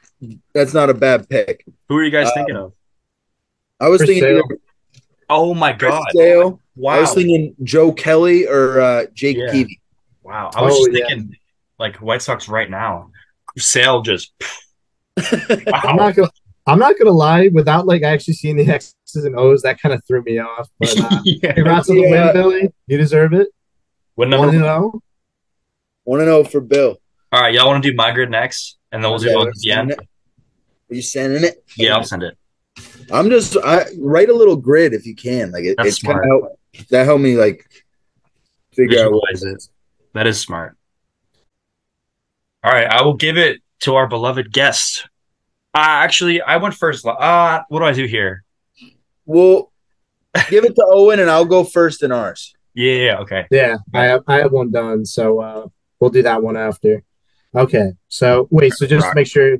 that's not a bad pick. Who are you guys Uh, thinking of? I was for thinking sale. either Oh my Chris God. Sale. I was Wow. thinking Joe Kelly or Jake Yeah. Peavy. Wow. I was Oh just yeah. thinking, like, White Sox right now. Sale just, I'm wow. not gonna I'm not gonna lie, without like actually seeing the X's and O's, that kind of threw me off. But Yeah. congrats on the win, Yeah, Billy. You deserve it. What number? 1-0. want to know for Bill. All right. Y'all want to do my grid next? And then we'll do Yeah, those we're at the sending end? it. Are you sending it? Yeah, I'll send it. I write a little grid if you can. Like That's it's kind of smart. that helped me like figure out what Visualize it it. is. That is smart. All right. I will give it to our beloved guest. Actually, I went first. What do I do here? Well, give it to Owen and I'll go first in ours. Yeah. Okay. Yeah, Yeah. I have one done, so we'll do that one after. Okay, so wait, so just to Rock. make sure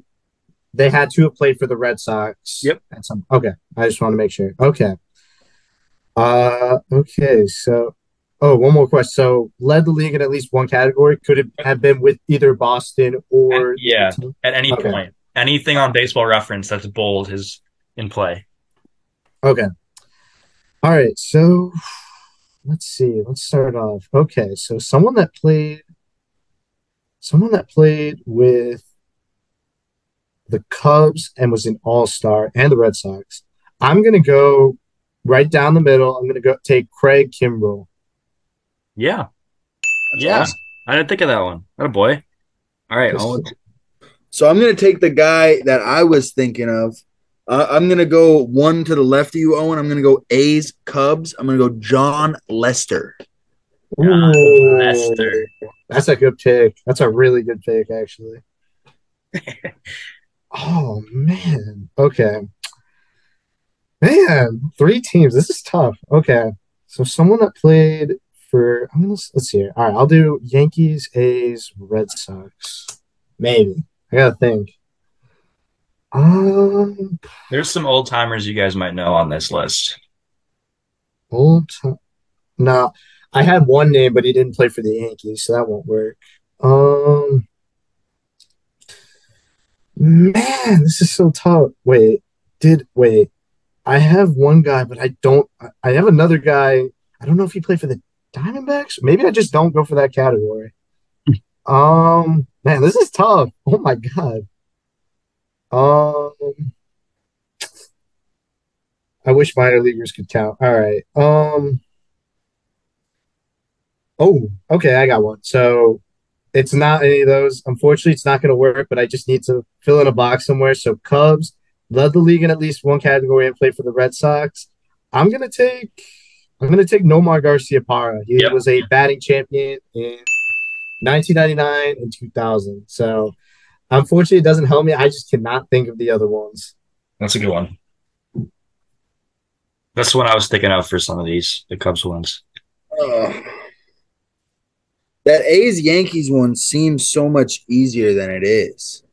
they had to have played for the Red Sox Yep. at some. Okay, I just want to make sure. Okay, okay, so one more question. So led the league in at least one category. Could it have been with either Boston or the other Yeah. team? At any Okay, point, anything on Baseball Reference that's bold is in play. okay, all right. So let's see. Let's start off. Okay, so someone that played with the Cubs and was an all-star and the Red Sox. I'm gonna go right down the middle. I'm gonna go take Craig Kimbrell. Yeah. That's Yeah. awesome. I didn't think of that one. Oh boy. All right. Just So I'm gonna take the guy that I was thinking of. I'm gonna go one to the left of you, Owen. I'm gonna go A's Cubs. I'm gonna go John Lester. Lester. ooh, that's a good pick. That's a really good pick, actually. Oh man. Okay. Man, three teams. This is tough. Okay. So someone that played for let's see here. All right, I'll do Yankees, A's, Red Sox. Maybe. I gotta think. Um There's some old timers you guys might know on this list. old time. No, I had one name, but he didn't play for the Yankees, so that won't work. Um Man, this is so tough. Wait. I have one guy, but I don't. I have another guy. I don't know if he played for the Diamondbacks. Maybe I just don't go for that category. Man, this is tough. Oh my God. Um, I wish minor leaguers could count. All right. Oh, okay, I got one. So it's not any of those. Unfortunately, it's not going to work, but I just need to fill in a box somewhere. So Cubs led the league in at least one category and played for the Red Sox. I'm gonna take I'm gonna take Nomar Garcia Parra. He Yep. was a batting champion in 1999 and 2000. So unfortunately, it doesn't help me. I just cannot think of the other ones. That's a good one. That's the one I was thinking of for some of these, the Cubs ones. Uh, that A's Yankees one seems so much easier than it is.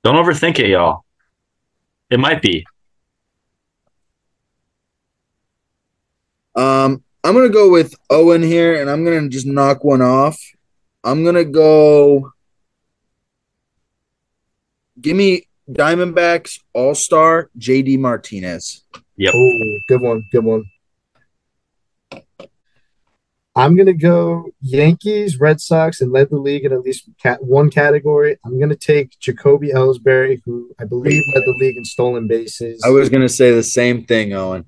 Don't overthink it, y'all. It might be. I'm gonna go with Owen here, and I'm gonna just knock one off. I'm gonna go. Give me Diamondbacks All Star JD Martinez. Yep. Oh, good one. Good one. I'm gonna go Yankees, Red Sox, and led the league in at least one category. I'm gonna take Jacoby Ellsbury, who I believe led the league in stolen I bases. was gonna say the same thing, Owen.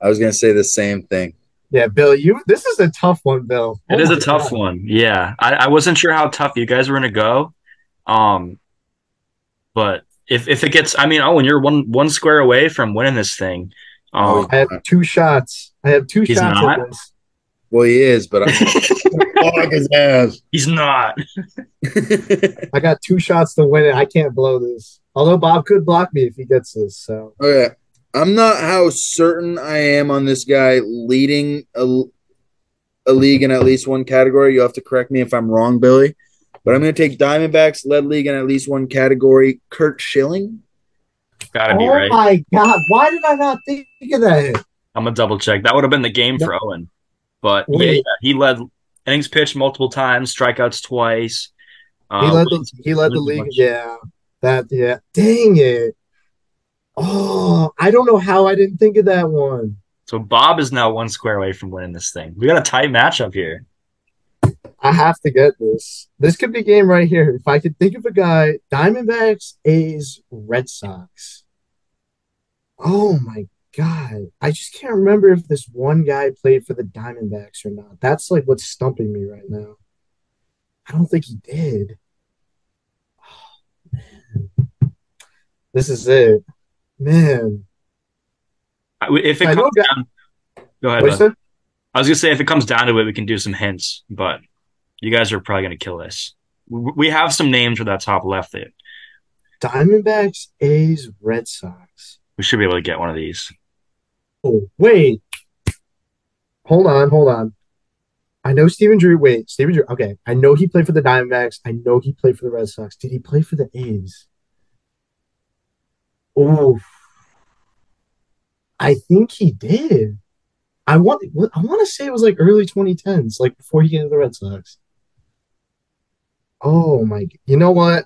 I was gonna say the same thing. Yeah, Bill, you this is a tough one, Bill. It Oh is a my tough God. one. Yeah. I wasn't sure how tough you guys were gonna go. Um, but if it gets, I mean, oh, and you're one square away from winning this thing. No, he's I have not. two shots. I have two He's shots at not. this. Well, he is, but I'm gonna block his ass. He's not. I got two shots to win it. I can't blow this. Although Bob could block me if he gets this. So Okay. I'm not how certain I am on this guy leading a league in at least one category. You have to correct me if I'm wrong, Billy. But I'm going to take Diamondbacks led league in at least one category. Kurt Schilling. Gotta be oh right. my God. Why did I not think of that? I'm gonna double check. That would have been the game No, for Owen. But yeah, wait. he led innings pitched multiple times, strikeouts twise. Wins, He led the wins a league. bunch. Yeah. That yeah. Dang it. Oh, I don't know how I didn't think of that one. So Bob is now one square away from winning this thing. We got a tight matchup here. I have to get this. This could be game right here. If I could think of a guy, Diamondbacks, A's, Red Sox. Oh my God. I just can't remember if this one guy played for the Diamondbacks or not. That's like what's stumping me right now. I don't think he did. This is it. Man. If it I know comes guy. down, go ahead, What you bud. said? I was gonna say if it comes down to it, we can do some hints, but you guys are probably gonna kill this. We have some names for that top left that Diamondbacks, A's, Red Sox. we should be able to get one of these. Oh, wait. Hold on, hold on. I know Steven Drew. Wait, Steven Drew. Okay, I know he played for the Diamondbacks. I know he played for the Red Sox. Did he play for the A's? Oh, I think he did. I want to say it was like early 2010s, like before he came to the Red Sox. Oh my! You know what?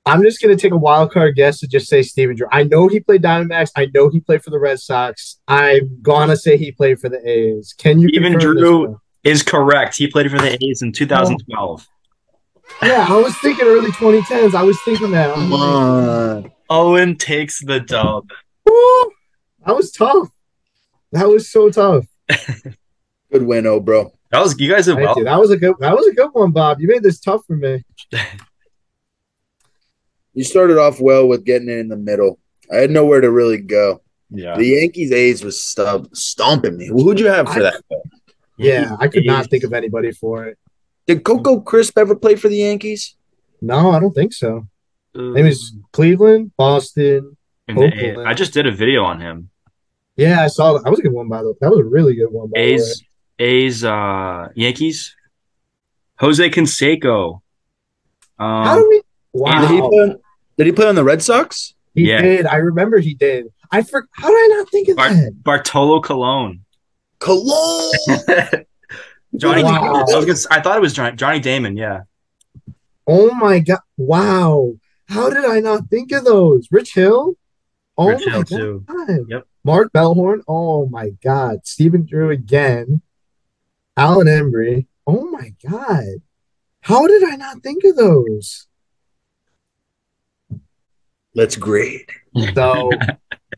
I'm just gonna take a wild card guess to just say Steven Drew. I know he played Diamondbacks. I know he played for the Red Sox. I'm gonna say he played for the A's. Can you Even confirm this Drew one? is correct. He played for the A's in Oh, 2012. yeah, I was thinking early 2010s. I was thinking that. I'm Come like, on. Owen takes the dub. woo, that was tough. That was so tough. Good win, oh, bro. That was you guys did Thank well. you. That was a good one, Bob. You made this tough for me. You started off well with getting it in the middle. I had nowhere to really go. Yeah. The Yankees A's was stomping me. Who'd you have for I, that? yeah, I could not A's think of anybody for it. Did Coco Crisp ever play for the Yankees? No, I don't think so. Name uh, is Cleveland, Boston, in the A's. I Oakland. just did a video on him. Yeah, I saw that. That was a good one, by the way. That was a really good one, by the way. A's Yankees. Jose Canseco. How do we? Did he Wow, play? Did he play on the Red Sox? he Yeah. did. I remember he did. How did I not think of that? Bartolo Colon. Cologne. Johnny Damon. Wow. I thought it was Johnny Damon, yeah. Oh my God. Wow. How did I not think of those? Rich Hill? Oh Rich my Hill too. God. Yep. Mark Bellhorn? Oh my God. Stephen Drew again. Alan Embry. Oh my God. How did I not think of those? Let's grade. So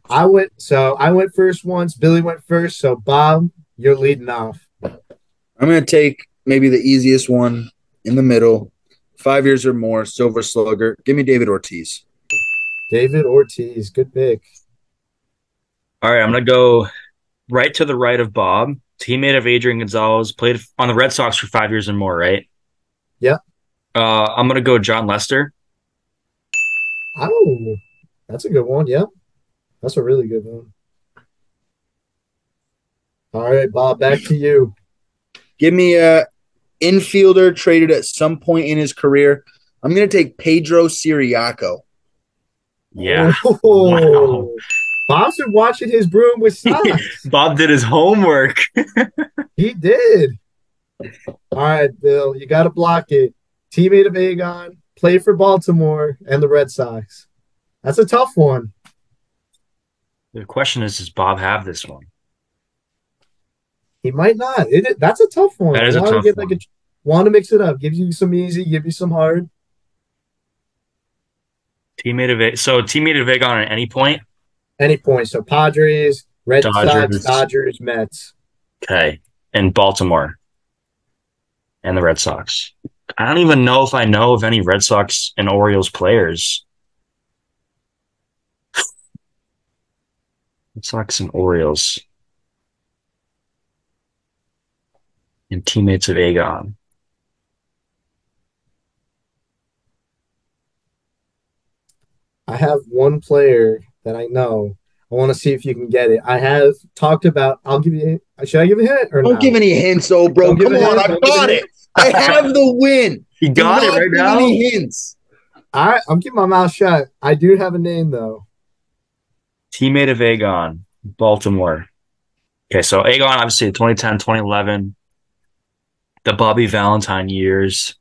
I went first once. Billy went first. So Bob, you're leading off. I'm going to take maybe the easiest one in the middle. 5 years or more, Silver Slugger. Give me David Ortiz. David Ortiz. Good pick. All right, I'm gonna go right to the right of Bob. Teammate of Adrian Gonzalez, played on the Red Sox for 5 years and more, right? Yep. I'm gonna go John Lester. Oh, that's a good one. Yep. That's a really good one. All right, Bob, back to you. Give me a infielder traded at some point in his career. I'm going to take Pedro Siriaco. Yeah. Oh, Wow. Bob's been watching his broom with socks. Bob did his homework. He did. All right, Bill, you got to block it. Teammate of Aegon, played for Baltimore and the Red Sox. That's a tough one. The question is, does Bob have this one? He might not. That's a tough one. That I is a want to tough get one. want to mix it up. Give you some easy, give you some hard. Teammate of Aegon at any point. Any point. So Padres, Red Sox, Dodgers. Dodgers, Mets. Okay. And Baltimore and the Red Sox. I don't even know if I know of any Red Sox and Orioles players. Red Sox and Orioles and teammates of Aegon. I have one player that I know. I want to see if you can get it. I have talked about. I'll give you. Should I give a hint or Don't give not? any hints, though, bro. Don't give Come a on, hint. I've Don't give a got hint. it. I have the win. You Do got it not right give now? any hints. I'm keeping my mouth shut. I do have a name though. Teammate of Aegon, Baltimore. Okay, so Aegon, obviously, 2010, 2011, the Bobby Valentine years.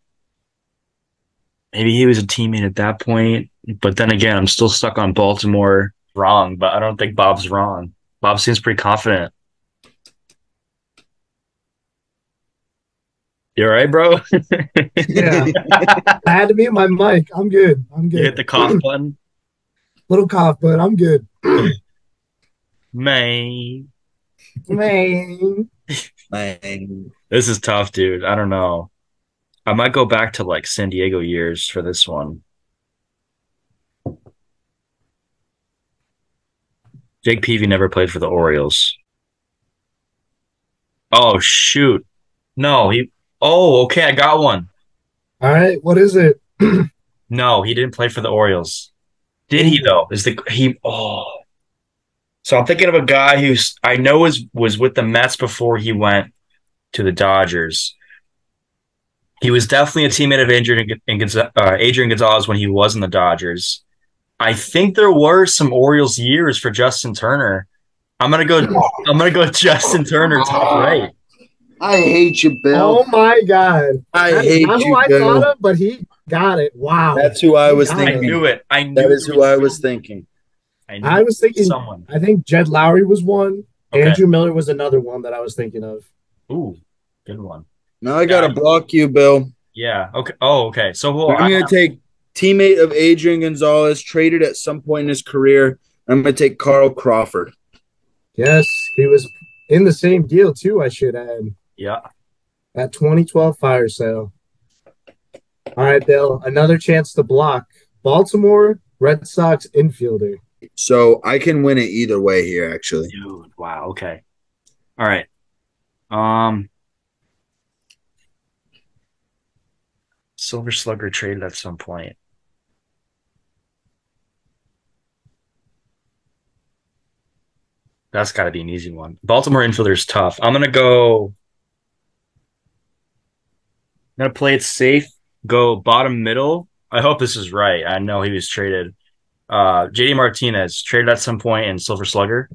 Maybe he was a teammate at that point. But then again, I'm still stuck on Baltimore. Wrong, but I don't think Bob's wrong. Bob seems pretty confident. You all right, bro? Yeah, I had to mute my mic. I'm good. I'm You hit good. the cough button? Little cough, but I'm good. Man. Man. Man. This is tough, dude. I don't know. I might go back to like San Diego years for this one. Jake Peavy never played for the Orioles. Oh, shoot. No, he. Oh, okay. I got one. All right, what is it? No, he didn't play for the Orioles. Did he, Ooh, though? Is the he? Oh. So I'm thinking of a guy who's I know was with the Mets before he went to the Dodgers. He was definitely a teammate of Adrian Gonzalez when he was in the Dodgers. I think there were some Orioles years for Justin Turner. I'm gonna go. I'm gonna go Justin Turner top right. I hate you, Bill. oh my God. I That is not hate who you, I thought Bill. of, but he got it. Wow. That's who I He was got I it. knew thinking. it. I knew That is there who was I was someone. thinking. I knew I there was was thinking, someone. I think Jed Lowry was one. Okay. Andrew Miller was another one that I was thinking of. Ooh, good one. Now I Yeah. gotta block you, Bill. Yeah. Okay. Oh, okay. So well, I'm gonna take teammate of Adrian Gonzalez, traded at some point in his career. I'm gonna take Carl Crawford. Yes, he was in the same deal too, I should add. yeah. That 2012 fire sale. All right, Bill, another chance to block. Baltimore Red Sox infielder. So I can win it either way here, actually. Dude. Wow. Okay. All right. Um, Silver Slugger traded at some point. That's got to be an easy one. Baltimore infielder is tough. I'm gonna play it safe. Go bottom middle. I hope this is right. I know he was traded. JD Martinez traded at some point in Silver Slugger.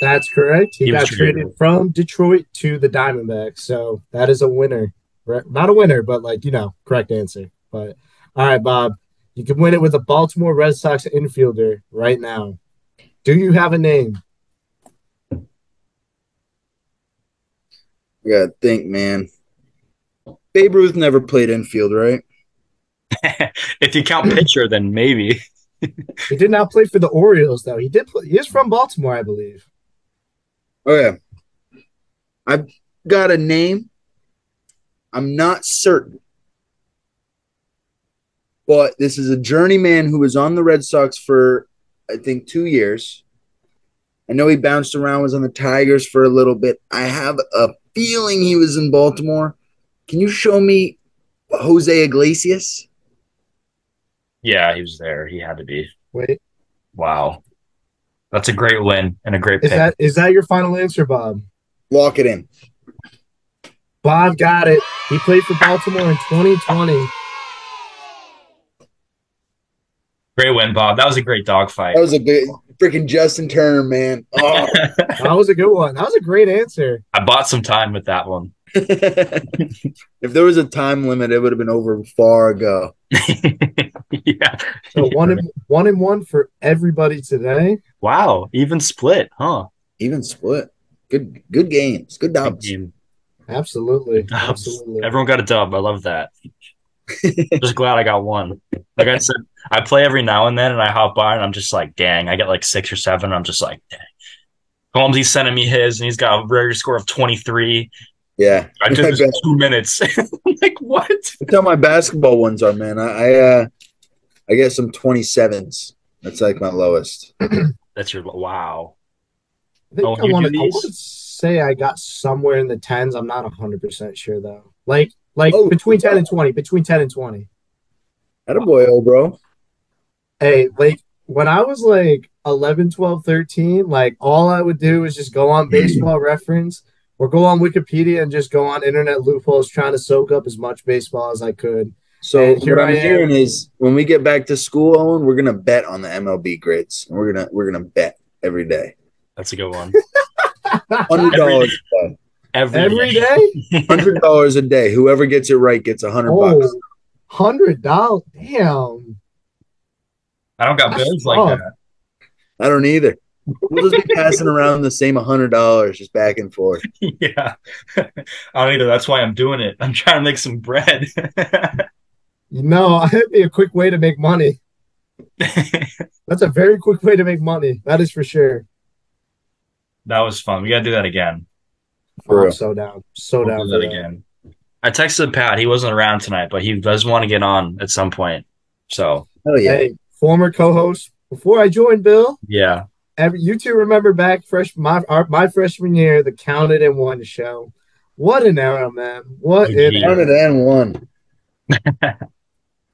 That's correct. He He was got traded. traded from Detroit to the Diamondbacks. So that is a winner. Not a winner, but correct answer. But all right, Bob, you can win it with a Baltimore Red Sox infielder right now. Do you have a name? I gotta think, man. Babe Ruth never played infield, right? If you count pitcher, then maybe. He did not play for the Orioles, though. He did play. He is from Baltimore, I believe. Okay. I've got a name. I'm not certain. But this is a journeyman who was on the Red Sox for, I think, 2 years. I know he bounced around, was on the Tigers for a little bit. I have a feeling he was in Baltimore. Can you show me Jose Iglesias? Yeah, he was there. He had to be. Wait, Wow. That's a great win and a great is pick. that your final answer, Bob? Lock it in. Bob got it. He played for Baltimore in 2020. Great win, Bob. That was a great dogfight. That was a big freaking Justin Turner, man. Oh, That was a good one. That was a great answer. I bought some time with that one. If there was a time limit, it would have been over far ago. Yeah. So one for everybody today. Wow. Even split, huh? Even split. Good games. Good Good dubs. game. Absolutely. Good dubs. Absolutely. Everyone got a dub. I love that. Just glad I got one. Like I said, I play every now and then and I hop by and I'm just like, dang, I get like 6 or 7. And I'm just like, dang. Holmes, sending me his and he's got a rare score of 23. Yeah. I did this in 2 minutes. I'm like, what? That's how my basketball ones are, man. I get some 27s. That's like my lowest. That's your wow. I think Oh, I you want do to these? say I got somewhere in the tens. I'm not 100% sure though. Like Oh, between 10 and 20, between 10 and 20. attaboy, old bro. Hey, like when I was like 11, 12, 13, like all I would do is just go on baseball reference or go on Wikipedia and just go on internet loopholes trying to soak up as much baseball as I could. So And here what I'm I am. hearing is when we get back to school, Owen, we're gonna bet on the MLB grids. And we're gonna bet every day. That's a good one. $100 a day. Every day? $100 a day. Whoever gets it right gets $100. Oh, $100. Damn. I don't got That's bills like tough. that. I don't either. We'll just be passing around the same $100 just back and forth. Yeah. I don't either. That's why I'm doing it. I'm trying to make some bread. No, that'd be a quick way to make money. That's a very quick way to make money. That is for sure. That was fun. We gotta do that again. Oh, I'm so down. So We'll down do for that that. again. I texted Pat. He wasn't around tonight, but he does want to get on at some point. So Oh yeah. Hey, former co-host. Before I joined Bill, yeah. you two remember back my freshman year, the Counted and One show. What an era, man. What Oh, an gee. Counted era. and one.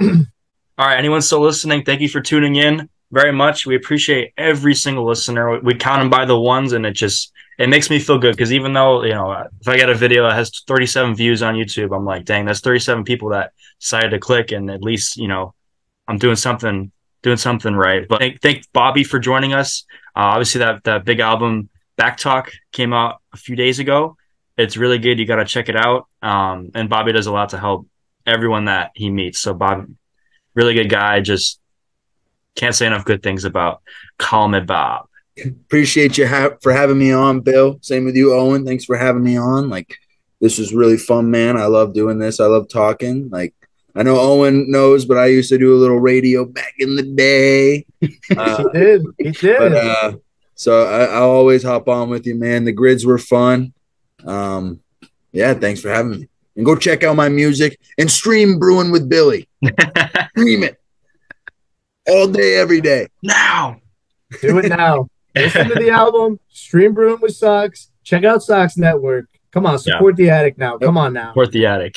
All right. Anyone still listening? Thank you for tuning in very much. We appreciate every single listener. We count them by the ones, and it makes me feel good because even though, if I get a video that has 37 views on YouTube, I'm like, dang, that's 37 people that decided to click, and at least, I'm doing something right. But thank Bobby for joining us. Obviously, that big album Back Talk came out a few days ago. It's really good. You got to check it out. And Bobby does a lot to help everyone that he meets. So Bob, really good guy. Just can't say enough good things about Callmebob. Appreciate you for having me on, Bill. Same with you, Owen. Thanks for having me on. Like, this was really fun, man. I love doing this. I love talking. Like, I know Owen knows, but I used to do a little radio back in the day. He did. But so I'll always hop on with you, man. The grids were fun. Yeah, thanks for having me. And go check out my music and stream Brewing with Billy. Stream it all day, every day. Now. Do it now. Listen to the album. Stream Brewing with Sox. Check out Sox Network. Come on, support the Attic now. Come on now. Support the Attic.